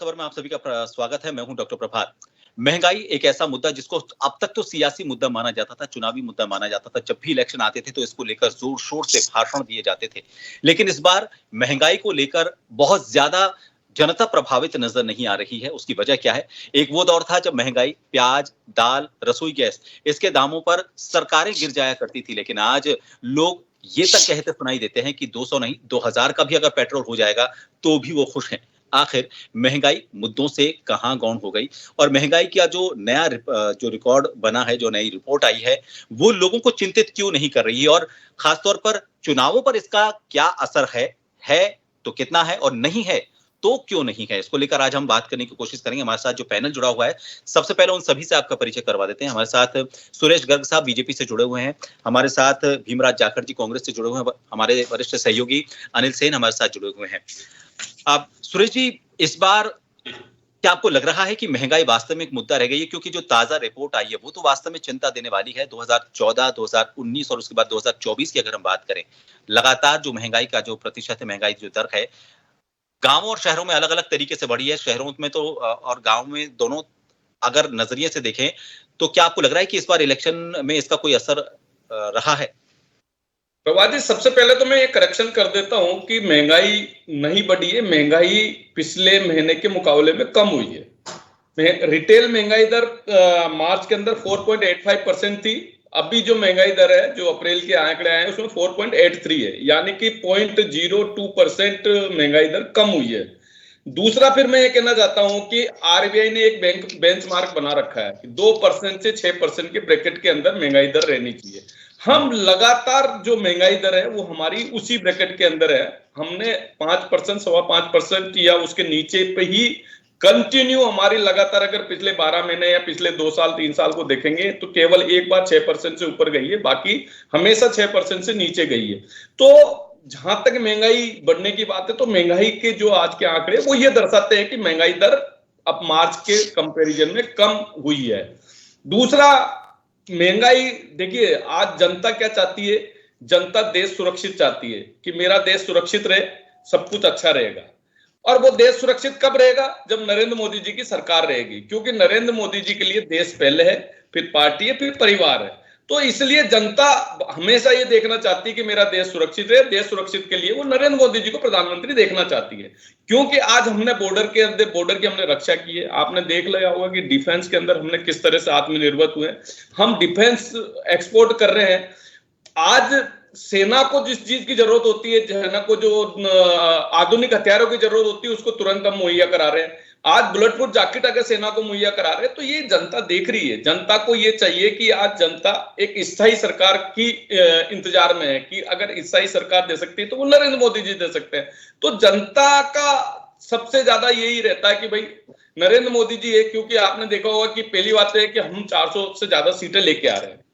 खबर में आप सभी का स्वागत है। मैं हूं डॉक्टर प्रभात। महंगाई एक ऐसा मुद्दा जिसको अब तक तो सियासी मुद्दा माना जाता था, चुनावी मुद्दा माना जाता था। जब भी इलेक्शन आते थे तो इसको लेकर जोर शोर से भाषण दिए जाते थे। लेकिन इस बार महंगाई को लेकर बहुत ज्यादा जनता प्रभावित नजर नहीं आ रही है। उसकी वजह क्या है? एक वो दौर था जब महंगाई, प्याज, दाल, रसोई गैस, इसके दामों पर सरकारें गिर जाया करती थी। लेकिन आज लोग ये तक कहते सुनाई देते हैं कि 200 नहीं, 2000 का भी अगर पेट्रोल हो जाएगा तो भी वो खुश हैं। आखिर महंगाई मुद्दों से कहां गौण हो गई और महंगाई का जो नया जो रिकॉर्ड बना है, जो नई रिपोर्ट आई है, वो लोगों को चिंतित क्यों नहीं कर रही है और खासतौर पर चुनावों पर इसका क्या असर है तो कितना है और नहीं है तो क्यों नहीं है? इसको लेकर आज हम बात करने की कोशिश करेंगे। हमारे साथ जो पैनल जुड़ा हुआ है, सबसे पहले उन सभी से आपका परिचय करवा देते हैं। हमारे साथ सुरेश गर्ग साहब बीजेपी से जुड़े हुए हैं, हमारे साथ भीमराज जाखड़ जी कांग्रेस से जुड़े हुए हैं, हमारे वरिष्ठ सहयोगी अनिल सेन हमारे साथ जुड़े हुए हैं। अब सुरेश जी, इस बार क्या आपको लग रहा है कि महंगाई वास्तव में एक मुद्दा रह गई है? क्योंकि जो ताजा रिपोर्ट आई है वो तो वास्तव में चिंता देने वाली है। 2014, 2019 और उसके बाद 2024 की अगर हम बात करें, लगातार जो महंगाई का जो प्रतिशत है, महंगाई जो दर है, गांवों और शहरों में अलग अलग तरीके से बढ़ी है। शहरों में तो और गांव में दोनों अगर नजरिए से देखें तो क्या आपको लग रहा है कि इस बार इलेक्शन में इसका कोई असर रहा है? प्रभात जी, सबसे पहले तो मैं ये करेक्शन कर देता हूं कि महंगाई नहीं बढ़ी है। महंगाई पिछले महीने के मुकाबले में कम हुई है। रिटेल महंगाई दर मार्च के अंदर 4.85% थी। अभी जो महंगाई दर है, जो अप्रैल के आंकड़े आए हैं, उसमें 4.83 है, यानी कि 0.02% महंगाई दर कम हुई है। दूसरा, फिर मैं ये कहना चाहता हूं कि आरबीआई ने एक बेंचमार्क बना रखा है कि 2% से 6% के ब्रैकेट के अंदर महंगाई दर रहनी चाहिए। हम लगातार जो महंगाई दर है वो हमारी उसी ब्रैकेट के अंदर है। हमने 5%, 5.25% या उसके नीचे पे ही कंटिन्यू हमारी लगातार, अगर पिछले 12 महीने या पिछले 2 साल 3 साल को देखेंगे तो केवल एक बार 6% से ऊपर गई है, बाकी हमेशा 6% से नीचे गई है। तो जहां तक महंगाई बढ़ने की बात है तो महंगाई के जो आज के आंकड़े वो ये दर्शाते हैं कि महंगाई दर अब मार्च के कंपैरिजन में कम हुई है। दूसरा, महंगाई, देखिए आज जनता क्या चाहती है? जनता देश सुरक्षित चाहती है कि मेरा देश सुरक्षित रहे, सब कुछ अच्छा रहेगा। और वो देश सुरक्षित कब रहेगा? जब नरेंद्र मोदी जी की सरकार रहेगी, क्योंकि नरेंद्र मोदी जी के लिए देश पहले है, फिर पार्टी है, फिर परिवार है। तो इसलिए जनता हमेशा ये देखना चाहती है कि मेरा देश सुरक्षित रहे। देश सुरक्षित के लिए वो नरेंद्र मोदी जी को प्रधानमंत्री देखना चाहती है, क्योंकि आज हमने बॉर्डर की हमने रक्षा की है। आपने देख लिया होगा कि डिफेंस के अंदर हमने किस तरह से आत्मनिर्भर हुए। हम डिफेंस एक्सपोर्ट कर रहे हैं। आज सेना को जिस चीज की जरूरत होती है, सेना को जो आधुनिक हथियारों की जरूरत होती है, उसको तुरंत हम मुहैया करा रहे हैं। आज बुलेट प्रूफ जैकेट अगर सेना को मुहैया करा रहे हैं तो ये जनता देख रही है। जनता को ये चाहिए कि आज जनता एक स्थायी सरकार की इंतजार में है कि अगर स्थायी सरकार दे सकती है तो वो नरेंद्र मोदी जी दे सकते हैं। तो जनता का सबसे ज्यादा यही रहता है कि भाई नरेंद्र मोदी जी है, क्योंकि आपने देखा होगा कि पहली बात है कि हम 400 से ज्यादा सीटें लेके आ रहे हैं।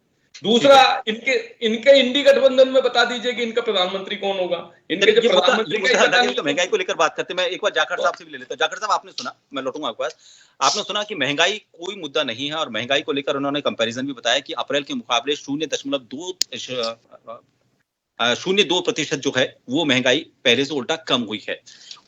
दूसरा, इनके इंडी गठबंधन में बता दीजिए कि इनका प्रधानमंत्री कौन होगा। इनके जो प्रधानमंत्री तो महंगाई को लेकर बात करते हैं। मैं एक बार जाखड़ साहब से भी ले लेता हूं। जाखड़ साहब, आपने सुना, मैं लौटूंगा आपके पास, आपने सुना कि महंगाई कोई मुद्दा नहीं है और महंगाई को लेकर उन्होंने कंपैरिजन भी बताया कि अप्रैल के मुकाबले 0.02% जो है वो महंगाई पहले से उल्टा कम हुई है।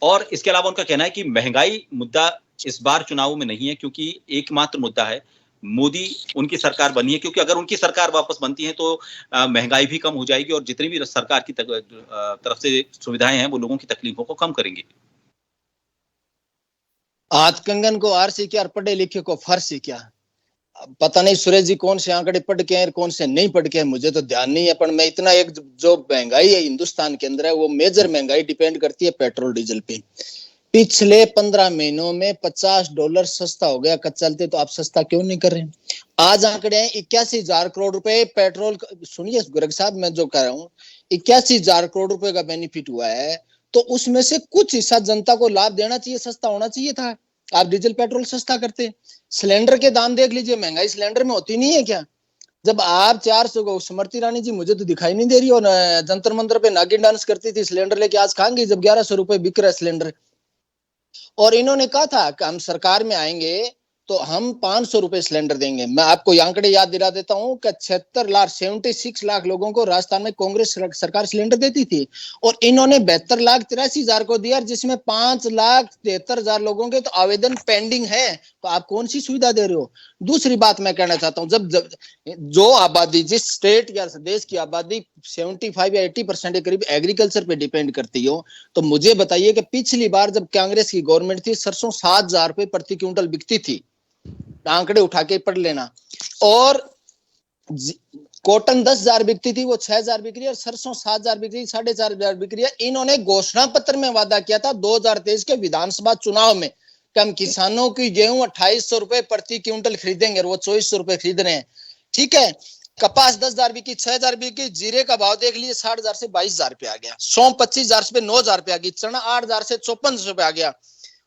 और इसके अलावा उनका कहना है कि महंगाई मुद्दा इस बार चुनावों में नहीं है, क्योंकि एकमात्र मुद्दा है मोदी, उनकी सरकार बनी है। क्योंकि अगर उनकी सरकार वापस बनती है तो महंगाई भी कम हो जाएगी और जितनी भी सरकार की तरफ से सुविधाएं हैं वो लोगों की तकलीफों को कम करेंगी। हाथ कंगन को आरसी क्या और पढ़े लिखे को फारसी क्या? पता नहीं सुरेश जी कौन से आंकड़े पढ़ के हैं, कौन से नहीं पढ़ के हैं, मुझे तो ध्यान नहीं है। पर मैं इतना, एक जो महंगाई है हिंदुस्तान के अंदर है, वो मेजर महंगाई डिपेंड करती है पेट्रोल डीजल पे। पिछले 15 महीनों में $50 सस्ता हो गया कच्चा तेल, तो आप सस्ता क्यों नहीं कर रहे हैं? आज आंकड़े हैं 81,000 करोड़ रुपए पेट्रोल। सुनिए गर्ग साहब, मैं जो कह रहा हूँ 81,000 करोड़ रुपए का बेनिफिट हुआ है, तो उसमें से कुछ हिस्सा जनता को लाभ देना चाहिए, सस्ता होना चाहिए था। आप डीजल पेट्रोल सस्ता करते। सिलेंडर के दाम देख लीजिए, महंगाई सिलेंडर में होती नहीं है क्या? जब आप 400 को, स्मृति ईरानी जी मुझे तो दिखाई नहीं दे रही, और जंतर मंतर पे नागिन डांस करती थी सिलेंडर लेके, आज खाएंगे जब 1100 रुपए बिक रहा है सिलेंडर। और इन्होंने कहा था कि हम सरकार में आएंगे तो हम 500 रुपए सिलेंडर देंगे। मैं आपको आंकड़े याद दिला देता हूं कि 76 लाख लोगों को राजस्थान में कांग्रेस सरकार सिलेंडर देती थी और इन्होंने 72,83,000 को दिया, जिसमें 5,73,000 लोगों के तो आवेदन पेंडिंग है। तो आप कौन सी सुविधा दे रहे हो? दूसरी बात मैं कहना चाहता हूं, जब जो आबादी, जिस स्टेट या देश की आबादी 75 या 80% के करीब एग्रीकल्चर पे डिपेंड करती हो, तो मुझे बताइए कि पिछली बार जब कांग्रेस की गवर्नमेंट थी, सरसों 7,000 रुपए प्रति क्विंटल बिकती थी, आंकड़े उठा के पढ़ लेना, और कॉटन 10,000 बिकती थी, वो 6,000 बिक रही है, और सरसों 7,000 बिक रही है, 4,500 बिक रही है। इन्होंने घोषणा पत्र में वादा किया था 2023 के विधानसभा चुनाव में कि हम किसानों की गेहूं 2,800 रुपए प्रति क्विंटल खरीदेंगे, और वो 2,400 रुपए खरीद रहे हैं। ठीक है, कपास 10,000 बिकी, 6,000 बिकी, जीरे का भाव देख लीजिए 60,000 से 22,000 रुपए आ गया, सौंफ 25,000 से 9,000 रुपए आ गई, चना 8,000 से 54,000 रुपए आ गया,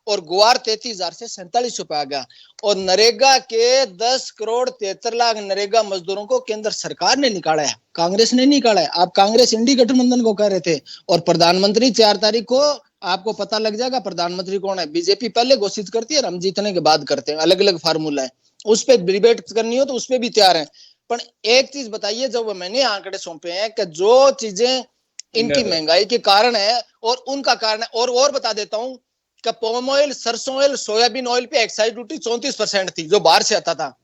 और गुआर 33,000 से 47 रुपए आ गया। और नरेगा के 10 करोड़ 73 लाख नरेगा मजदूरों को केंद्र सरकार ने निकाला है, कांग्रेस ने निकाला है। आप कांग्रेस इंडी गठबंधन को कह रहे थे, और प्रधानमंत्री 4 तारीख को आपको पता लग जाएगा प्रधानमंत्री कौन है। बीजेपी पहले घोषित करती है, हम जीतने के बाद करते हैं, अलग अलग फार्मूला है। उस पर डिबेट करनी हो तो उस पर भी तैयार है। पर एक चीज बताइए, जब मैंने आंकड़े सौंपे हैं कि जो चीजें इनकी महंगाई के कारण है और उनका कारण है, और बता देता हूं कि पाम ऑयल, सरसों ऑयल, सोयाबीन ऑयल पे एक्साइज ड्यूटी 34% थी जो बाहर से आता था,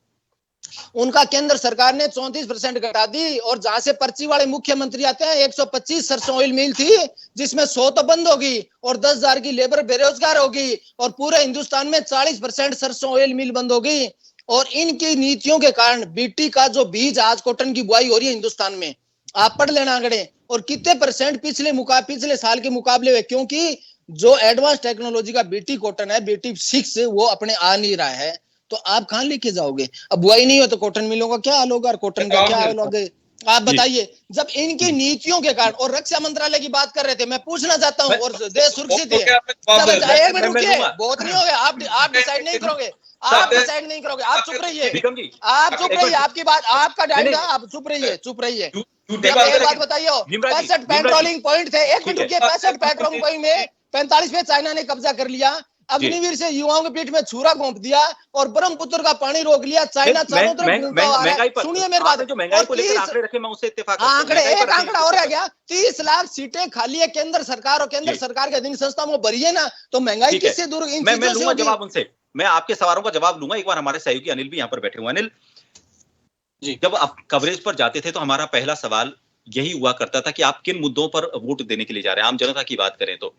उनका केंद्र सरकार ने 34% घटा दी। और जहां से पर्ची वाले मुख्यमंत्री आते हैं, 125 सरसों ऑयल मिल थी, जिसमें 100 तो बंद होगी और 10,000 की लेबर बेरोजगार होगी, और पूरे हिंदुस्तान में 40% सरसों ऑयल मिल बंद होगी। और इनकी नीतियों के कारण बीटी का जो बीज, आज कॉटन की बुआई हो रही है हिंदुस्तान में, आप पढ़ लेना आंकड़े, और कितने परसेंट पिछले साल के मुकाबले में, क्योंकि जो एडवांस टेक्नोलॉजी का बीटी कॉटन है, बीटी 6 वो अपने आ नहीं रहा है। तो आप कहां लेके जाओगे? अब बुआई नहीं हो तो कॉटन मिलों का क्या हाल होगा, और कॉटन का क्या हाल होगा? आप बताइए। जब इनकी नीतियों के कारण, और रक्षा मंत्रालय की बात कर रहे थे, मैं पूछना चाहता हूँ, और देश सुरक्षित है, एक मिनट रुकिए, बहुत नहीं हो गया, आप डिसाइड नहीं करोगे, आप डिसाइड नहीं करोगे, आप चुप रहिए, आप चुप रहिए, आपकी बात, आपका डायरेक्ट, आप चुप रहिए, चुप रहिए। एक बात बताइए, 65 पेट्रोलिंग पॉइंट थे, एक मिनट रुकिए, 65 पेट्रोलिंग पॉइंट में 45 पे चाइना ने कब्जा कर लिया, अग्निवीर से युवाओं के पीठ में छुरा घोंप दिया, और ब्रह्मपुत्र का पानी रोक लिया। चाइना चारों तरफ घूमता आ रहा है। सुनिए मेरी बात, आंकड़े, एक आंकड़ा और रह गया, 30 लाख सीटें खाली है केंद्र सरकार और केंद्र सरकार के अधीन संस्था में भरी है ना, तो महंगाई किससे दूर? मैं लूंगा जवाब उनसे, मैं आपके सवालों का जवाब लूंगा। एक बार हमारे सहयोगी अनिल भी यहाँ पर बैठे हुए। अनिल जी, जब आप कवरेज पर जाते थे तो हमारा पहला सवाल यही हुआ करता था कि आप किन मुद्दों पर वोट देने के लिए जा रहे हैं। आम जनता की बात करें तो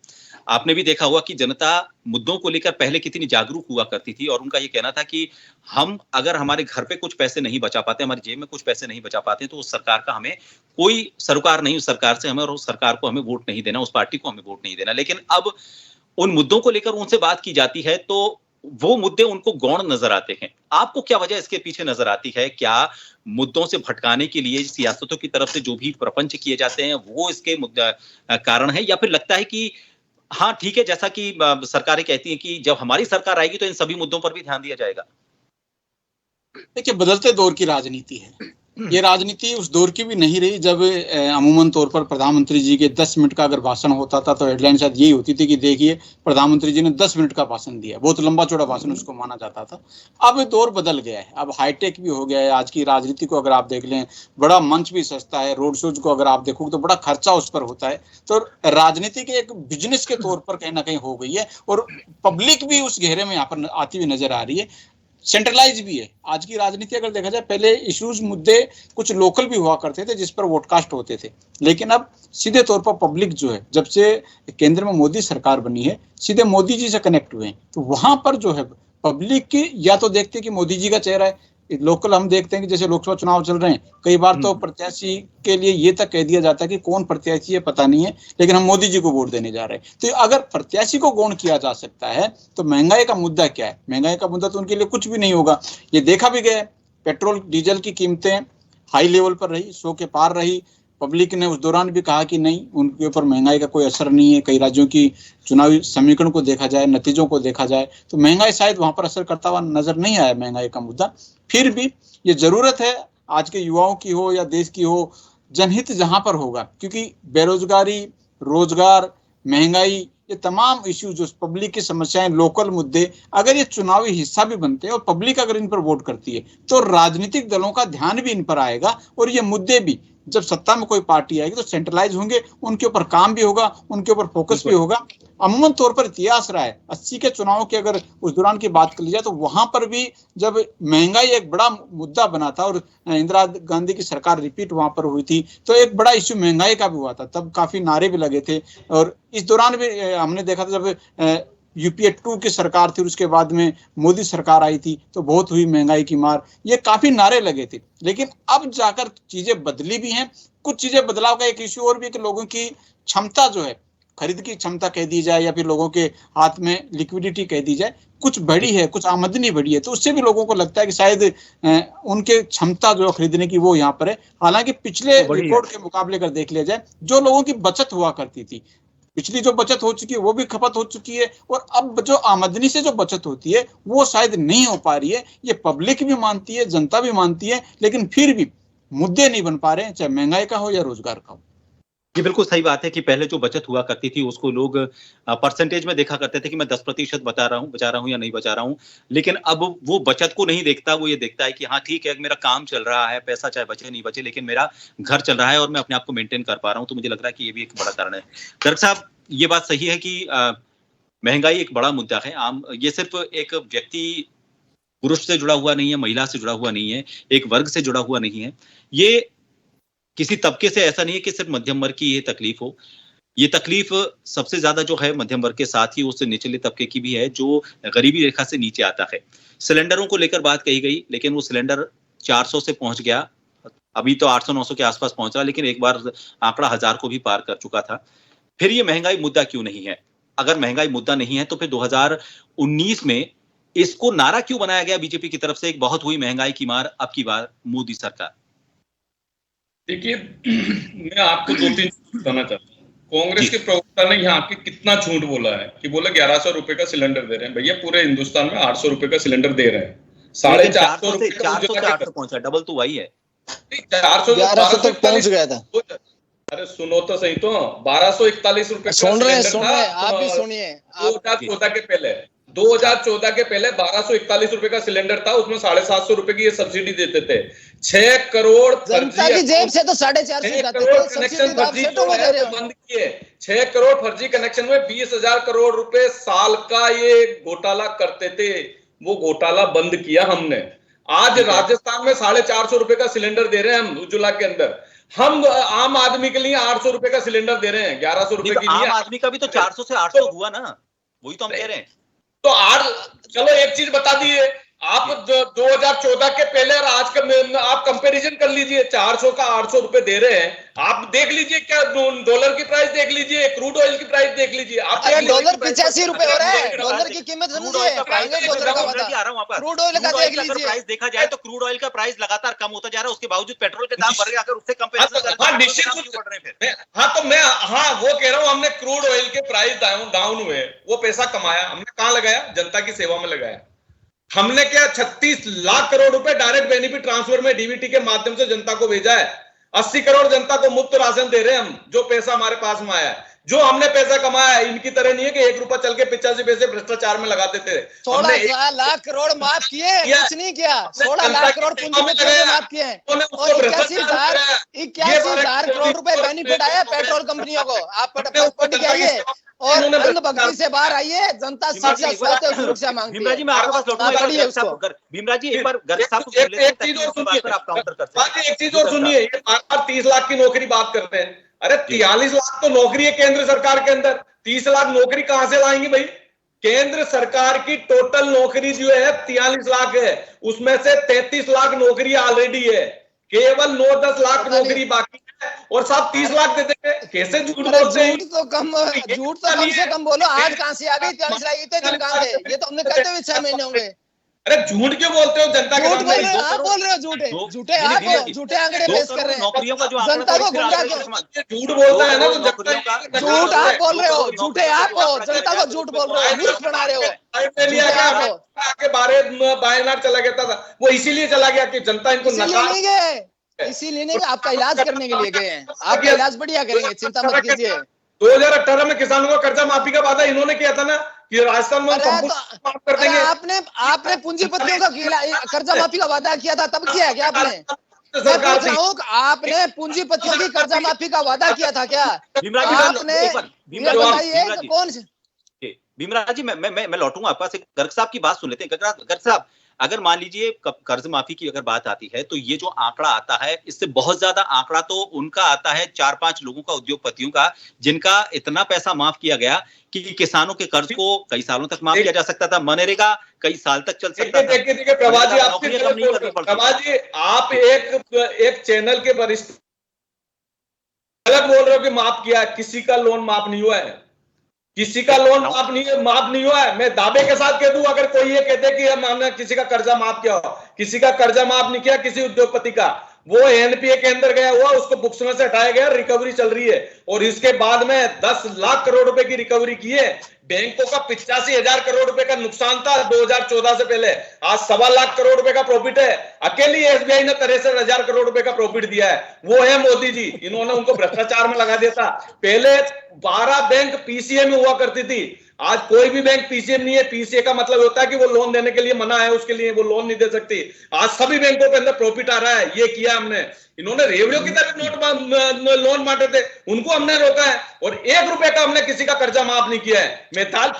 आपने भी देखा होगा कि जनता मुद्दों को लेकर पहले कितनी जागरूक हुआ करती थी, और उनका ये कहना था कि हम अगर हमारे घर पे कुछ पैसे नहीं बचा पाते, हमारी जेब में कुछ पैसे नहीं बचा पाते, तो उस सरकार का हमें कोई सरोकार नहीं, उस सरकार से हमें, और उस सरकार को हमें वोट नहीं देना, उस पार्टी को हमें वोट नहीं देना। लेकिन अब उन मुद्दों को लेकर उनसे बात की जाती है तो वो मुद्दे उनको गौण नजर आते हैं। आपको क्या वजह इसके पीछे नजर आती है? क्या मुद्दों से भटकाने के लिए सियासतों की तरफ से जो भी प्रपंच किए जाते हैं वो इसके कारण है, या फिर लगता है कि हाँ ठीक है, जैसा कि सरकारें कहती हैं कि जब हमारी सरकार आएगी तो इन सभी मुद्दों पर भी ध्यान दिया जाएगा? देखिए, बदलते दौर की राजनीति है ये, राजनीति उस दौर की भी नहीं रही जब अमूमन तौर पर प्रधानमंत्री जी के 10 मिनट का अगर भाषण होता था तो हेडलाइन शायद यही होती थी कि देखिए प्रधानमंत्री जी ने 10 मिनट का भाषण दिया, बहुत लंबा चौड़ा भाषण उसको माना जाता था। अब दौर बदल गया है, अब हाईटेक भी हो गया है। आज की राजनीति को अगर आप देख लें, बड़ा मंच भी सस्ता है, रोड शोज को अगर आप देखोगे तो बड़ा खर्चा उस पर होता है। तो राजनीति के एक बिजनेस के तौर पर कहीं ना कहीं हो गई है, और पब्लिक भी उस घेरे में यहाँ पर आती हुई नजर आ रही है। सेंट्रलाइज भी है आज की राजनीति। अगर देखा जाए, पहले इश्यूज, मुद्दे कुछ लोकल भी हुआ करते थे जिस पर वोटकास्ट होते थे, लेकिन अब सीधे तौर पर पब्लिक जो है, जब से केंद्र में मोदी सरकार बनी है, सीधे मोदी जी से कनेक्ट हुए हैं। तो वहां पर जो है पब्लिक की, या तो देखते हैं कि मोदी जी का चेहरा है, लोकल हम देखते हैं कि जैसे लोकसभा चुनाव चल रहे हैं, कई बार तो प्रत्याशी के लिए ये तक कह दिया जाता है कि कौन प्रत्याशी है पता नहीं है, लेकिन हम मोदी जी को वोट देने जा रहे हैं। तो अगर प्रत्याशी को गौण किया जा सकता है तो महंगाई का मुद्दा क्या है? महंगाई का मुद्दा तो उनके लिए कुछ भी नहीं होगा। ये देखा भी गया, पेट्रोल डीजल की कीमतें हाई लेवल पर रही, 100 के पार रही। पब्लिक ने उस दौरान भी कहा कि नहीं, उनके ऊपर महंगाई का कोई असर नहीं है। कई राज्यों की चुनावी समीकरण को देखा जाए, नतीजों को देखा जाए, तो महंगाई शायद वहां पर असर करता हुआ नजर नहीं आया महंगाई का मुद्दा। फिर भी ये जरूरत है आज के युवाओं की हो या देश की हो, जनहित जहां पर होगा, क्योंकि बेरोजगारी, रोजगार, महंगाई, ये तमाम इश्यू जो पब्लिक की समस्याएं, लोकल मुद्दे, अगर ये चुनावी हिस्सा भी बनते हैं और पब्लिक अगर इन पर वोट करती है तो राजनीतिक दलों का ध्यान भी इन पर आएगा और ये मुद्दे भी जब सत्ता में कोई पार्टी आएगी तो सेंट्रलाइज होंगे, उनके ऊपर काम भी होगा, उनके ऊपर फोकस भी होगा। अमूमन तौर पर इतिहास रहा है 80 के चुनाव की, अगर उस दौरान की बात कर ली जाए तो वहां पर भी जब महंगाई एक बड़ा मुद्दा बना था और इंदिरा गांधी की सरकार रिपीट वहां पर हुई थी तो एक बड़ा इश्यू महंगाई का भी हुआ था, तब काफी नारे भी लगे थे। और इस दौरान भी हमने देखा था जब यूपीए 2 की सरकार थी और उसके बाद में मोदी सरकार आई थी तो बहुत हुई महंगाई की मार, ये काफी नारे लगे थे। लेकिन अब जाकर चीजें बदली भी हैं, कुछ चीजें बदलाव का एक इश्यू और भी कि लोगों की क्षमता जो है, खरीद की क्षमता कह दी जाए या फिर लोगों के हाथ में लिक्विडिटी कह दी जाए, कुछ बढ़ी है, कुछ आमदनी बढ़ी है, तो उससे भी लोगों को लगता है कि शायद उनके क्षमता जो खरीदने की वो यहाँ पर है। हालांकि पिछले रिकॉर्ड के मुकाबले अगर देख लिया जाए, जो लोगों की बचत हुआ करती थी, पिछली जो बचत हो चुकी है वो भी खपत हो चुकी है और अब जो आमदनी से जो बचत होती है वो शायद नहीं हो पा रही है। ये पब्लिक भी मानती है, जनता भी मानती है, लेकिन फिर भी मुद्दे नहीं बन पा रहे हैं, चाहे महंगाई का हो या रोजगार का हो। ये बिल्कुल सही बात है कि पहले जो बचत हुआ करती थी उसको लोग परसेंटेज में देखा करते थे कि मैं 10% बचा रहा हूं या नहीं बचा रहा हूं, लेकिन अब वो बचत को नहीं देखता, वो ये देखता है कि हाँ ठीक है, मेरा काम चल रहा है, पैसा चाहे बचे नहीं बचे लेकिन मेरा घर चल रहा है और मैं अपने आप को मेंटेन कर पा रहा हूं। तो मुझे लग रहा है कि ये भी एक बड़ा कारण है। गर्ग साहब, ये बात सही है कि महंगाई एक बड़ा मुद्दा है। ये सिर्फ एक व्यक्ति पुरुष से जुड़ा हुआ नहीं है, महिला से जुड़ा हुआ नहीं है, एक वर्ग से जुड़ा हुआ नहीं है, ये किसी तबके से ऐसा नहीं है कि सिर्फ मध्यम वर्ग की ये तकलीफ हो। ये तकलीफ सबसे ज्यादा जो है मध्यम वर्ग के साथ ही उस निचले तबके की भी है जो गरीबी रेखा से नीचे आता है। सिलेंडरों को लेकर बात कही गई, लेकिन वो सिलेंडर 400 से पहुंच गया, अभी तो 800-900 के आसपास पहुंच रहा, लेकिन एक बार आंकड़ा 1000 को भी पार कर चुका था। फिर ये महंगाई मुद्दा क्यों नहीं है? अगर महंगाई मुद्दा नहीं है तो फिर 2019 में इसको नारा क्यों बनाया गया बीजेपी की तरफ से, एक बहुत हुई महंगाई की मार, अब की बार मोदी सरकार? देखिए, मैं आपको 2-3 चीज बताना चाहता हूँ। कांग्रेस के प्रवक्ता ने यहाँ के कितना झूठ बोला है कि बोला 1100 रुपए का सिलेंडर दे रहे हैं। भैया पूरे हिंदुस्तान में 800 रुपए का सिलेंडर दे रहे हैं, 450 रुपए 400 पहुंचा, डबल तो वही है। 400 तक पहुंच गया था। अरे सुनो तो सही, तो 1241 रुपए सुन रहे आप भी सुनिए। 2014 के पहले 1241 रुपए का सिलेंडर था, उसमें 750 रुपए की ये सब्सिडी देते थे। 6 करोड़ जनता की जेब से तो 450 कनेक्शन फर्जी बंद किए। 6 करोड़ फर्जी कनेक्शन में 20,000 करोड़ रुपए साल का ये घोटाला करते थे, वो घोटाला बंद किया हमने। आज राजस्थान में 450 रुपए का सिलेंडर दे रहे हैं हम उज्ज्वला के अंदर। हम आम आदमी के लिए 800 रुपए का सिलेंडर दे रहे हैं, 1100 रुपए के लिए। आम आदमी का भी तो 400 से 800 हुआ ना, वही तो हम कह रहे हैं। तो चलो एक चीज बता दिए आप, 2014 के पहले और आज का आप कंपैरिजन कर लीजिए। 400 का 800 रुपए दे रहे हैं, आप देख लीजिए, क्या डॉलर की प्राइस देख लीजिए, क्रूड ऑयल की प्राइस देख लीजिए। आप डॉलर 85 रुपए हो रहा है, डॉलर की कीमत समझिए, क्रूड ऑयल का देख लीजिए। प्राइस देखा जाए तो क्रूड ऑयल का प्राइस लगातार कम होता जा रहा है, उसके बावजूद पेट्रोल के दाम बढ़ रहे हैं। अगर उससे कंपैरिजन करें निश्चित बढ़ रहे हैं। हाँ तो मैं वो कह रहा हूँ, हमने क्रूड ऑयल के प्राइस डाउन हुए, वो पैसा कमाया, हमने कहाँ लगाया? जनता की सेवा में लगाया। हमने क्या 36 लाख करोड़ रुपए डायरेक्ट बेनिफिट ट्रांसफर में डीबीटी के माध्यम से जनता को भेजा है। 80 करोड़ जनता को मुफ्त राशन दे रहे हैं हम, जो पैसा हमारे पास में आया है। जो हमने पैसा कमाया है, इनकी तरह नहीं है कि 1 रुपया चल के 85 पैसे भ्रष्टाचार में लगाते थे। 16 लाख करोड़ माफ किए, कुछ नहीं किया। 16 लाख करोड़ पूंजी में माफ किए हैं और 81,000 करोड़ रुपए बेनिफिट आया पेट्रोल कंपनियों को। आप पढ़ के आइए और अंधभक्ति से बाहर आइए। जनता शिक्षा, स्वास्थ्य और सुरक्षा मांगती है। भीमराज जी, मैं आपके पास लौटूंगा। भीमराज जी, एक बार गर्ग साहब को एक चीज और सुनिए, ये 30 लाख की नौकरी बात करते हैं। अरे 43 लाख तो नौकरी है केंद्र सरकार के अंदर, 30 लाख नौकरी कहां से लाएंगे भाई? केंद्र सरकार की टोटल नौकरी जो है 43 लाख है, उसमें से 33 लाख नौकरी ऑलरेडी है, केवल 9-10 लाख नौकरी बाकी है और साहब 30 लाख दे देंगे। कैसे झूठ बोलते हैं? झूठ तो कम से कम बोलो। आज कहां से आ गई 43 लाख? इतने दिन कहां थे? ये तो हमने कहते हुए 6 महीने होंगे। अरे झूठ क्यों बोलते हो जनता के सामने? आप बोल रहे हो झूठे आप झूठे आंकड़े पेश कर रहे हैं, नौकरियों का जो जनता को गुमराह क्यों? झूठ बोलता है ना, तो झूठ आप बोल रहे हो, झूठे आप हो, जनता को झूठ बोल रहे हो, मूर्ख बना रहे हो। आगे बायनाट चला गया था, वो इसीलिए चला गया कि जनता इनको नहीं गए, इसीलिए नहीं, आपका इलाज करने के लिए गए हैं। आपका इलाज बढ़िया करेंगे, चिंता मत कीजिए। 2018 में किसानों का कर्जा माफी का वादा इन्होंने किया था ना कि राजस्थान में माफ कर देंगे। आपने पूंजीपतियों का कर्जा माफी का वादा किया था, तब किया क्या आपने? मैं पूछ रहा हूँ, आपने पूंजीपतियों की कर्जा माफी का वादा किया था क्या? आपने बताइए कौन से? भीमराज जी, मैं लौटूंगा आपके पास। गर्ग साहब की बात सुन लेते हैं। गर्ग साहब, अगर मान लीजिए कर्ज माफी की अगर बात आती है तो ये जो आंकड़ा आता है इससे बहुत ज्यादा आंकड़ा तो उनका आता है 4-5 लोगों का, उद्योगपतियों का, जिनका इतना पैसा माफ किया गया कि किसानों के कर्ज को कई सालों तक माफ किया जा सकता था। मनरेगा कई साल तक चल सकता था। देखिए प्रभात जी, आप एक चैनल के वरिष्ठ गलत बोल रहे हो कि माफ किया। किसी का लोन माफ नहीं हुआ है, किसी का लोन माफ नहीं हुआ है। मैं दावे के साथ कह दूं, अगर कोई ये कहते कि हमने किसी का कर्जा माफ किया हो, किसी का कर्जा माफ नहीं किया किसी उद्योगपति का। वो एनपीए के अंदर गया हुआ, उसको बुक्स में से हटाया गया, रिकवरी चल रही है और इसके बाद में 10 लाख करोड़ रुपए की रिकवरी की है। बैंकों का 85,000 करोड़ रुपए का नुकसान था 2014 से पहले, आज 1.25 लाख करोड़ रुपए का प्रॉफिट है। अकेली एसबीआई ने 63,000 करोड़ रुपए का प्रॉफिट दिया है। वो है मोदी जी, इन्होंने उनको भ्रष्टाचार में लगा दिया था। पहले 12 बैंक पीसीए में हुआ करती थी, आज कोई भी बैंक पीसीए नहीं है। पीसीए का मतलब होता है कि वो लोन देने के लिए मना है, उसके लिए वो लोन नहीं दे सकती। आज सभी बैंकों के अंदर प्रॉफिट आ रहा है। ये किया हमने। इन्होंने रेवड़ियों की तरह नोट लोन बांटे थे, उनको हमने रोका है और 1 रुपए का हमने किसी का कर्जा माफ नहीं किया है। मैं के साथ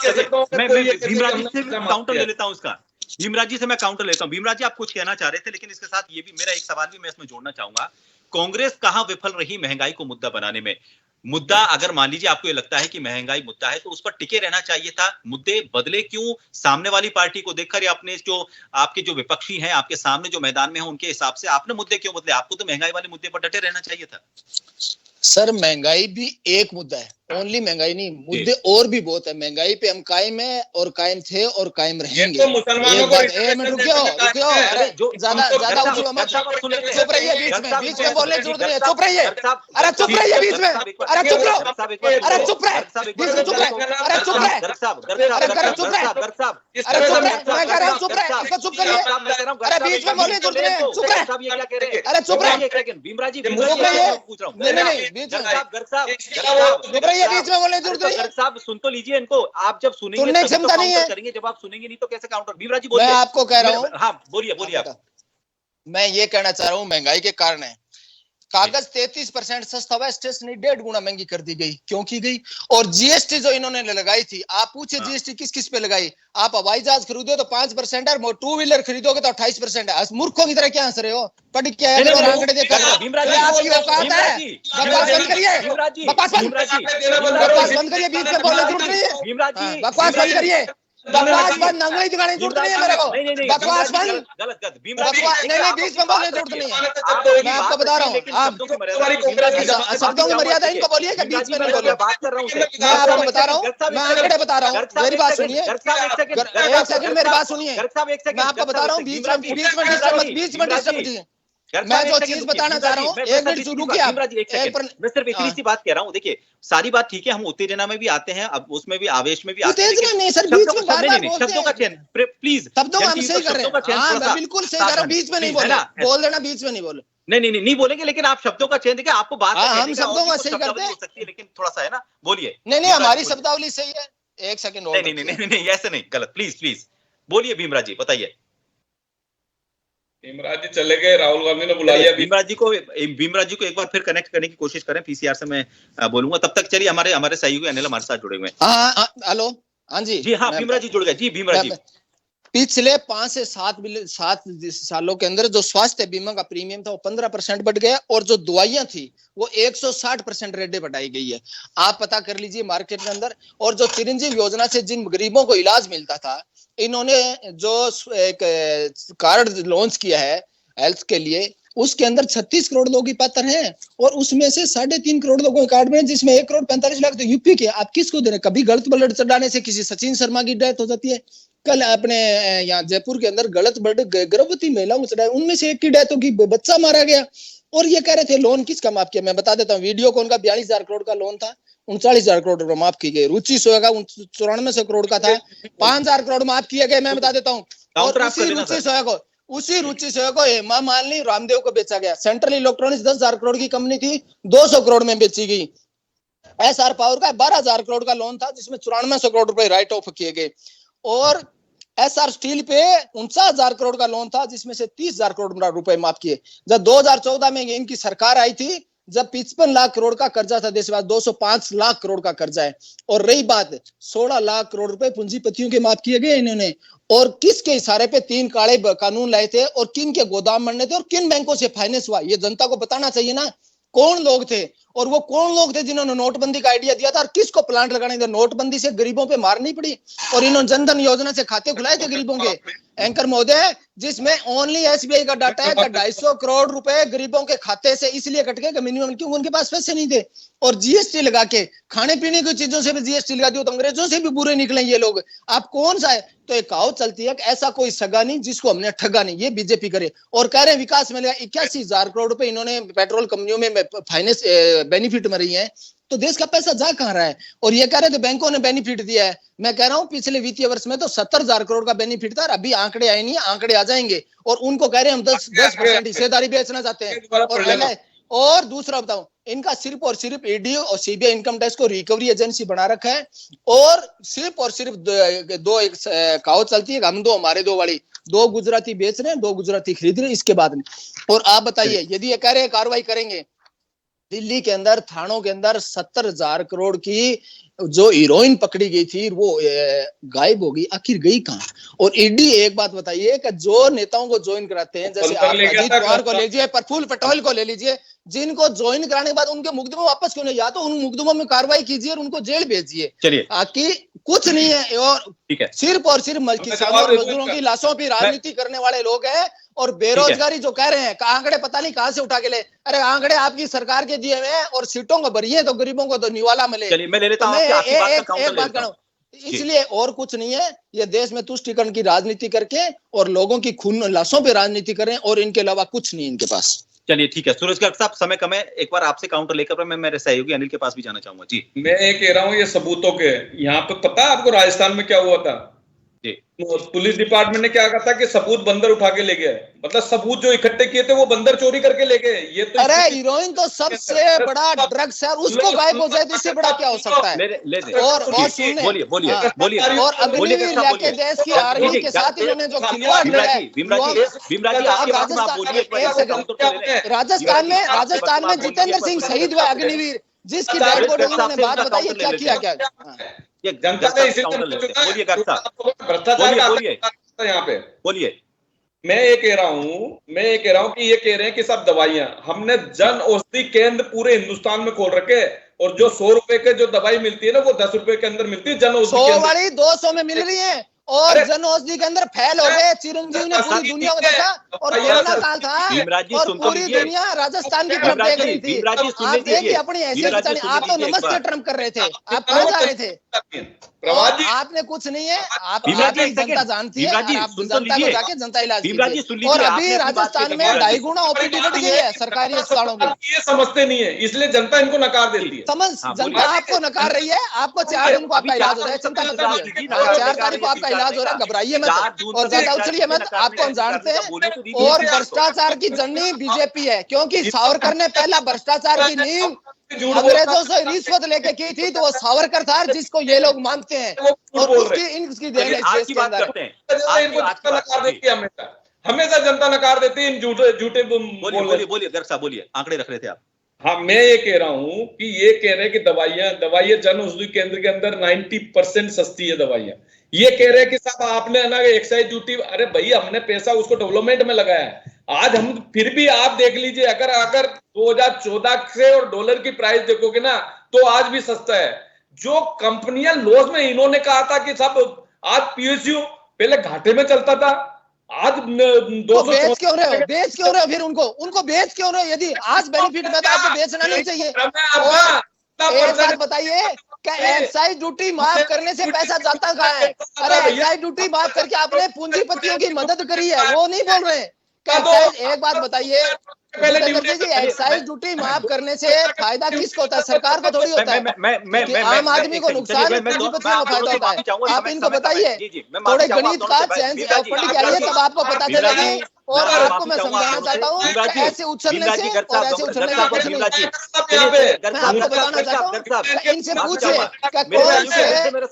कह सकता हूं, मैं भीमराज जी से काउंटर ले लेता हूं उसका। भीमराज जी से मैं काउंटर लेता हूं। भीमराज जी, आप कुछ कहना चाह रहे थे, लेकिन इसके साथ ये भी मेरा एक सवाल भी मैं इसमें जोड़ना चाहूंगा। कांग्रेस कहां विफल रही महंगाई को मुद्दा बनाने में? मुद्दा, अगर मान लीजिए आपको ये लगता है कि महंगाई मुद्दा है तो उस पर टिके रहना चाहिए था। मुद्दे बदले क्यों सामने वाली पार्टी को देखकर, या अपने जो आपके जो विपक्षी हैं आपके सामने जो मैदान में हैं उनके हिसाब से आपने मुद्दे क्यों बदले? आपको तो महंगाई वाले मुद्दे पर डटे रहना चाहिए था। सर, महंगाई भी एक मुद्दा है, ओनली महंगाई नहीं, मुद्दे और भी बहुत है। महंगाई पे हम कायम है और कायम थे और कायम रहेंगे। तो मुसलमानों को रुकियो, अरे ज्यादा चुप रहिए, बीच में बोलने की जरूरत नहीं है। चुप रहिए, अरे चुप रहिए बीच में, अरे चुप रहो, अरे चुप रहे, बीच में चुप रहे, अरे चुप रहे, अरे चुप रहे, अरे चुप रहे, मैं कह रहा हूँ चुप रहे, इसको चुप करिए, अरे बीच में बोलने की जरूरत नहीं है, चुप रहे, अरे चुप रहे, भीमराज जी चुप रहिए, नहीं बीच में बोलने की जरूरत नहीं है। साहब सुन तो लीजिए इनको, आप जब सुनेंगे सुनने की क्षमता नहीं है, करेंगे, जब आप सुनेंगे नहीं तो कैसे काउंटर? भीमराज जी बोलिए। मैं आपको कह रहा हूँ, हाँ बोलिए आप। मैं ये कहना चाह रहा हूँ, महंगाई के कारण है। कागज 33% सस्ता हुआ, स्टेशनरी 1.5 गुना महंगी कर दी गई। क्यों की गई? और जीएसटी जो इन्होंने लगाई थी, आप पूछे जीएसटी किस किस पे लगाई? आप हवाई जहाज खरीदो तो 5% है, 2 व्हीलर खरीदोगे तो 28% है। मूर्खों की तरह क्या हंस रहे हो? पढ़ के आंकड़े देखकर आपकी औकात है? बकवास बंद करिए, बकवास बंद करिए, बीच में बोलने की जरूरत नहीं है। बकवास बंद करिए, बकवास बंद, अंग्रेजी दिखाने की जरूरत नहीं है मेरे को। बकवास बंद, नहीं, बीच में बोलने की जरूरत नहीं है। मैं आपको बता रहा हूँ, आप शब्दों की मर्यादा इनको बोलिए कि बीच में नहीं बोलिए। मैं आपको बता रहा हूँ, मैं आंकड़े बता रहा हूँ, मेरी बात सुनिए, 1 सेकंड मेरी बात सुनिए। मैं आपको बता रहा हूँ, बीच में डिस्टर्ब कीजिए। मैं जो चीज बताना चाह रहा हूँ, 1 मिनट रुकिए आप। मैं सिर्फ इतनी सी बात कह रहा हूँ। देखिए, सारी बात ठीक है, हम उत्तेजना में भी आते हैं, अब उसमें भी आवेश में भी आते हैं। उत्तेजना नहीं सर, बीच में बार-बार बोलते शब्दों का चयन प्लीज, शब्दों हम सही कर रहे हैं। हाँ, मैं बिल्कुल सही कर रहा हूँ, बीच में नहीं बोलना, बोल देना, बीच में नहीं बोलो। नहीं बोलेंगे, लेकिन आप शब्दों का चयन देखिए, आपको बात हम शब्दों का सही करते हैं, लेकिन थोड़ा सा है ना, बोलिए। नहीं, हमारी शब्दावली सही है। 1 सेकंड और नहीं, ऐसे नहीं, गलत, प्लीज बोलिए। भीमराज जी बताइए। भीमराज जी चले गए, राहुल गांधी ने बुला लिया। भीमराज जी को एक बार फिर कनेक्ट करने की कोशिश करें, पीसीआर से मैं बोलूंगा। तब तक चलिए, हमारे सहयोगी अनिल हमारे साथ जुड़े हुए हैं। हेलो, हाँ जी, हाँ भीमराज जी जुड़ गए जी। भीमराज जी, पिछले 5 से 7 सालों के अंदर जो स्वास्थ्य बीमा का प्रीमियम था वो 15% बढ़ गया, और जो दवाइयां थी वो 160% रेट बढ़ाई गई है। आप पता कर लीजिए मार्केट के अंदर। और जो चिरंजीव योजना से जिन गरीबों को इलाज मिलता था, इन्होंने जो एक कार्ड लॉन्च किया है हेल्थ के लिए, उसके अंदर 36 करोड़ लोग ही पात्र हैं, और उसमें से 3.5 करोड़ लोगों के कार्ड में, जिसमें 1 करोड़ 45 लाख तो यूपी के। आप किसको दे रहे? कभी गलत ब्लड चढ़ाने से किसी सचिन शर्मा की डेथ हो जाती है। कल अपने यहाँ जयपुर के अंदर गलत ब्लड गर्भवती महिलाओं को चढ़ाया, उनमें से एक की डेथ होगी, बच्चा मारा गया। और ये कह रहे थे लोन किसका माफ किया? मैं बता देता हूँ, वीडियो कॉन का 42,000 करोड़ का लोन था, 39,000 करोड़ रुपए माफ की गई। रुचि सोया का 9400 करोड़ का था, 5,000 करोड़ माफ किए गए। मैं बता देता हूँ, और उसी रुचि सोया को हेमा मालिनी रामदेव को बेचा गया। सेंट्रल इलेक्ट्रॉनिक्स 10,000 करोड़ की कंपनी थी, 200 करोड़ में बेची गई। एसआर पावर का 12,000 करोड़ का लोन था जिसमें 9400 करोड़ रुपए राइट ऑफ किए गए, और एसआर स्टील पे 49,000 करोड़ का लोन था जिसमें से 30,000 करोड़ रुपए माफ किए। जब 2014 में इनकी सरकार आई थी, जब 55 लाख करोड़ का कर्जा था देशवासी, 205 लाख करोड़ का कर्जा है। और रही बात 16 लाख करोड़ रुपए पूंजीपतियों के माफ किए गए इन्होंने, और किसके इशारे पे 3 काले कानून लाए थे और किन के गोदाम बनने थे और किन बैंकों से फाइनेंस हुआ, ये जनता को बताना चाहिए ना। कौन लोग थे और वो कौन लोग थे जिन्होंने नोटबंदी का आइडिया दिया था और किसको प्लांट लगाने दिया। नोटबंदी से गरीबों पे मार नहीं पड़ी और इन्होंने जनधन योजना से खाते खुलाए थे गरीबों के। एंकर महोदय, जिसमें ओनली एसबीआई का डाटा है कि 250 करोड़ रुपए गरीबों के खाते से इसलिए कट गए कि मिनिमम, क्यों उनके पास पैसे नहीं थे। और जीएसटी लगा के खाने पीने की चीजों से भी जीएसटी लगा दी, तो अंग्रेजों से भी बुरे निकले ये लोग। आप कौन सा है? तो एक कहावत चलती है कि ऐसा कोई सगा नहीं जिसको हमने ठगा नहीं, ये बीजेपी करे। और कह रहे हैं विकास मिलेगा, 81,000 करोड़ रुपए इन्होंने पेट्रोल कंपनियों में फाइनेंस बेनिफिट में रही है, तो देश का पैसा जा कहां रहा है? और ये कह रहे थे बैंकों ने बेनिफिट दिया है। मैं कह रहा हूं पिछले वित्तीय वर्ष में तो 70,000 करोड़ का बेनिफिट था, अभी आंकड़े आए नहीं, आंकड़े आ जाएंगे। और उनको कह रहे हैं हम 10% हिस्सेदारी बेचना चाहते हैं। और दूसरा बताऊं, इनका सिर्फ और सिर्फ ईडी और सीबीआई इनकम टैक्स को रिकवरी एजेंसी बना रखा है, और सिर्फ दो एक कहावत चलती है, हम दो हमारे दो वाली, 2 गुजराती बेच रहे हैं, 2 गुजराती खरीद रहे हैं, इसके बाद नहीं। और आप बताइए, यदि ये कह रहे हैं कार्रवाई करेंगे, दिल्ली के अंदर थानों के अंदर 70,000 करोड़ की जो हीरोइन पकड़ी गई थी वो गायब हो गई, आखिर गई कहां? और ईडी, एक बात बताइए कि जो नेताओं को ज्वाइन कराते हैं, जैसे आप अजीत पवार को ले लीजिए, प्रफुल्ल पटेल को ले लीजिए, जिनको ज्वाइन कराने के बाद उनके मुकदमे वापस क्यों नहीं, या तो उन मुकदमों में कार्रवाई कीजिए और उनको जेल भेजिए। चलिए, आखिर कुछ नहीं है। और सिर्फ और सिर्फ किसानों और मजदूरों की लाशों की राजनीति करने वाले लोग हैं। और बेरोजगारी जो कह रहे हैं, आंकड़े पता नहीं कहां से उठा के ले, अरे आंकड़े आपकी सरकार के दिए हुए हैं और सीटों को भरी है तो गरीबों को तो निवाला मिले। चलिए, मैं ले लेता हूं आपकी बात का काउंटर ले लेता हूं। इसलिए और कुछ नहीं है, ये देश में तुष्टीकरण की राजनीति करके और लोगों की खून लाशों पे राजनीति करें, और इनके अलावा कुछ नहीं इनके पास। चलिए ठीक है, सूरज गर्ग साहब, समय कम है, एक बार आपसे काउंटर लेकर मैं मेरे सहयोगी अनिल के पास भी जाना चाहूंगा। जी, मैं ये कह रहा हूँ, ये सबूतों के, यहाँ पे पता है आपको राजस्थान में क्या हुआ था? पुलिस डिपार्टमेंट ने क्या कहा था कि सबूत बंदर उठा के ले गए, मतलब सबूत जो इकट्ठे किए थे वो बंदर चोरी करके ले गए। ये तो अरे हीरोइन तो सबसे बड़ा ड्रग्स है, उसको गायब हो जाए तो इससे बड़ा क्या हो सकता है? और सुनने, बोलिए और अग्निवीर लेके देश की आर्मी के साथ इन्होंने जो खिलवाड़ किया है, राजस्थान में जितेंद्र सिंह शहीद हुआ अग्निवीर, जिसकी डेड बॉडी उन्होंने बात बताई है, क्या किया क्या? जनता ने इसी बोलिए यहाँ पे बोलिए। मैं ये कह रहा हूँ कि ये कह रहे हैं कि सब दवाइयां, हमने जन औषधि केंद्र पूरे हिंदुस्तान में खोल रखे, और जो 100 रुपए के जो दवाई मिलती है ना, वो 10 रुपए के अंदर मिलती है। जन औषधि 100 वाली 200 में मिल रही है, और जन औषधि के अंदर फैल हो गए। चिरंजीवी ने पूरी दुनिया को देखा, और कोरोना काल था और पूरी दुनिया राजस्थान की तरफ देख रही थी। आप देखिए अपनी हैसियत, आप तो नमस्ते ट्रम्प कर रहे थे, आप कहां जा रहे थे? आपने कुछ नहीं है, आप जनता जानती है, आप जनता को जाके जनता इलाज कीजिए। और अभी राजस्थान में 2.5 गुना ओपीडी बढ़ गई है सरकारी अस्पतालों में। ये समझते नहीं है, इसलिए जनता इनको नकार देती है। जनता आपको नकार रही है, आपको 4 दिन को आपका इलाज हो रहा है, चिंता मत करिए, 4 तारीख को आपका इलाज हो रहा है, घबराइए मत और ज्यादा उछलिए मत। आपको हम जानते हैं। और भ्रष्टाचार की जननी बीजेपी है, क्योंकि सावरकर ने पहला भ्रष्टाचार की नींव अंग्रेजों से रिश्वत लेके की थी, तो वो सावरकर था जिसको ये लोग मानते हैं, और उसकी इनकी देन है। हमेशा जनता नकार देती है इन झूठे। बोलिए गर्ग साहब, बोलिए, आंकड़े रख रहे थे आप। हाँ, मैं ये कह रहा हूँ कि ये कह रहे हैं कि दवाइयां जन औषधि केंद्र के अंदर 90% सस्ती है दवाइयां। ये कह रहे हैं कि साहब आपने ना एक्साइज ड्यूटी, अरे भैया हमने पैसा उसको डेवलपमेंट में लगाया है। आज हम फिर भी आप देख लीजिए, अगर 2014 से और डॉलर की प्राइस देखोगे ना, तो आज भी सस्ता है। जो कंपनियां लॉस में, इन्होंने कहा था कि साहब आज पीएसयू पहले घाटे में चलता था, आज 200 बेच क्यों रहे हो? फिर उनको बेच क्यों रहे हो? यदि आज बेनिफिट में तो आपको बेचना नहीं चाहिए। एक बात बताइए, क्या एक्साइज ड्यूटी माफ करने से पैसा जाता कहाँ है? अरे एक्साइज ड्यूटी माफ करके आपने पूंजीपतियों की मदद करी है, वो नहीं बोल रहे। एक बात बताइए, एक्साइज ड्यूटी माफ करने से फायदा किसको होता है? सरकार को थोड़ी होता है, आम आदमी को नुकसान, पूंजीपतियों को फायदा होता है। आप इनको बताइए, थोड़े गणित का चैन पढ़ के आइए, तब आपको पता चलेगी। और मैं आपको मैं समझाना चाहता हूँ कि ऐसे उछलने से और ऐसे उछलने का कुछ नहीं। मैं आपको बताना चाहता हूँ, इनसे पूछे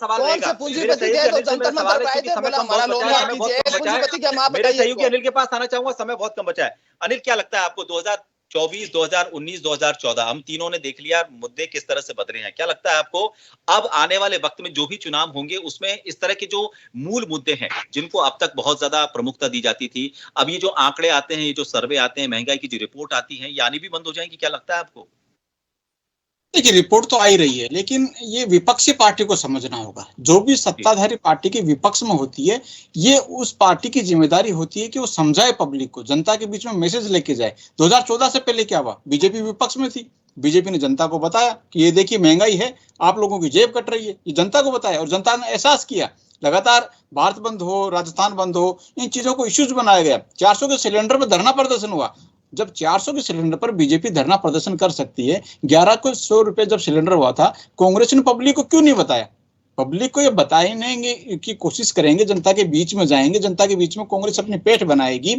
कौन से पूंजीपति गए तो जंतर मंतर पर आए थे, बोला हमारा लोन माफ कीजिए, पूंजीपति क्या माफ मेरे सहयोगी बताइए। अनिल के पास आना चाहूंगा, समय बहुत कम बचा है। अनिल, क्या लगता है आपको 2024, 2019, 2014 हम तीनों ने देख लिया मुद्दे किस तरह से बदले हैं। क्या लगता है आपको अब आने वाले वक्त में जो भी चुनाव होंगे उसमें इस तरह के जो मूल मुद्दे हैं जिनको अब तक बहुत ज्यादा प्रमुखता दी जाती थी, अब ये जो आंकड़े आते हैं, ये जो सर्वे आते हैं, महंगाई की जो रिपोर्ट आती है, ये आनी भी बंद हो जाएंगी? क्या लगता है आपको? देखिए, रिपोर्ट तो आ ही रही है, लेकिन ये विपक्षी पार्टी को समझना होगा। जो भी सत्ताधारी पार्टी के विपक्ष में होती है, ये उस पार्टी की जिम्मेदारी होती है कि वो समझाए पब्लिक को, जनता के बीच में मैसेज लेके जाए। 2014 से पहले क्या हुआ? बीजेपी विपक्ष में थी, बीजेपी ने जनता को बताया कि ये देखिए महंगाई है, आप लोगों की जेब कट रही है, ये जनता को बताया और जनता ने एहसास किया। लगातार भारत बंद हो, राजस्थान बंद हो, इन चीजों को इश्यूज बनाया गया। 400 के सिलेंडर पर धरना प्रदर्शन हुआ। जब 400 के सिलेंडर पर बीजेपी धरना प्रदर्शन कर सकती है, 1100 रुपए जब सिलेंडर हुआ था, कांग्रेस ने पब्लिक को क्यों नहीं बताया? पब्लिक को ये बताने की कोशिश करेंगे, जनता के बीच में जाएंगे, जनता के बीच में कांग्रेस अपनी पेठ बनाएगी,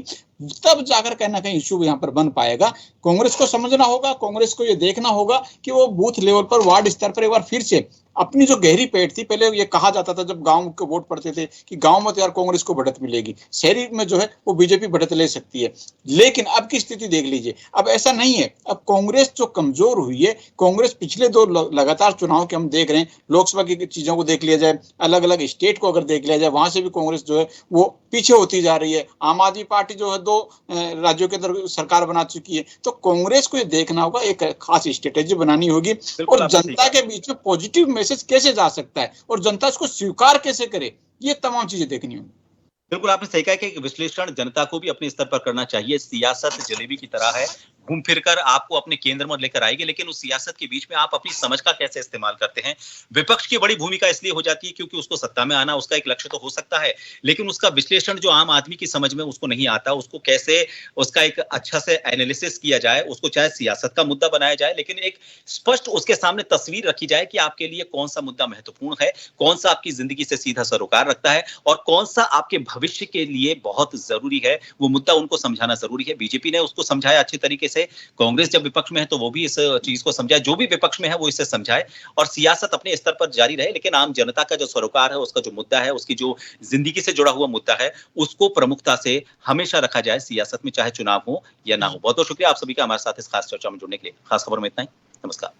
तब जाकर कहीं ना कहीं इश्यू यहाँ पर बन पाएगा। कांग्रेस को समझना होगा, कांग्रेस को ये देखना होगा कि वो बूथ लेवल पर, वार्ड स्तर पर एक बार फिर से अपनी जो गहरी पेट थी, पहले ये कहा जाता था जब गांव के वोट पड़ते थे कि गांव में तो यार कांग्रेस को बढ़त मिलेगी, शहरी में जो है वो बीजेपी बढ़त ले सकती है। लेकिन अब की स्थिति देख लीजिए, अब ऐसा नहीं है। अब कांग्रेस जो कमजोर हुई है, कांग्रेस पिछले 2 लगातार चुनाव के हम देख रहे हैं, लोकसभा की चीजों को देख लिया जाए, अलग अलग स्टेट को अगर देख लिया जाए, वहां से भी कांग्रेस जो है वो पीछे होती जा रही है। आम आदमी पार्टी जो है 2 राज्यों के अंदर सरकार बना चुकी है। तो कांग्रेस को ये देखना होगा, एक खास स्ट्रेटेजी बनानी होगी और जनता के बीच में पॉजिटिव मैसेज कैसे जा सकता है और जनता इसको स्वीकार कैसे करे, ये तमाम चीजें देखनी होंगी। बिल्कुल आपने सही कहा कि विश्लेषण जनता को भी अपने स्तर पर करना चाहिए। सियासत जलेबी की तरह है, घूम फिरकर आपको अपने केंद्र में लेकर आएगी, लेकिन उस सियासत के बीच में आप अपनी समझ का कैसे इस्तेमाल करते हैं। विपक्ष की बड़ी भूमिका इसलिए हो जाती है क्योंकि उसको सत्ता में आना, उसका एक लक्ष्य तो हो सकता है, लेकिन उसका विश्लेषण जो आम आदमी की समझ में उसको नहीं आता, उसको कैसे उसका एक अच्छा से एनालिसिस किया जाए, उसको चाहे सियासत का मुद्दा बनाया जाए, लेकिन एक स्पष्ट उसके सामने तस्वीर रखी जाए कि आपके लिए कौन सा मुद्दा महत्वपूर्ण है, कौन सा आपकी जिंदगी से सीधा सरोकार रखता है और कौन सा आपके भविष्य के लिए बहुत जरूरी है, वो मुद्दा उनको समझाना जरूरी है। बीजेपी ने उसको समझाया अच्छे तरीके से, कांग्रेस जब विपक्ष में है तो वो भी इस चीज को समझाए, जो भी विपक्ष में है वो इसे समझाए और सियासत अपने स्तर पर जारी रहे, लेकिन आम जनता का जो सरोकार है, उसका जो मुद्दा है, उसकी जो जिंदगी से जुड़ा हुआ मुद्दा है, उसको प्रमुखता से हमेशा रखा जाए सियासत में, चाहे चुनाव हो या ना हो। बहुत बहुत शुक्रिया आप सभी का हमारे साथ इस खास चर्चा में जुड़ने के लिए। खास खबर में इतना ही। नमस्कार।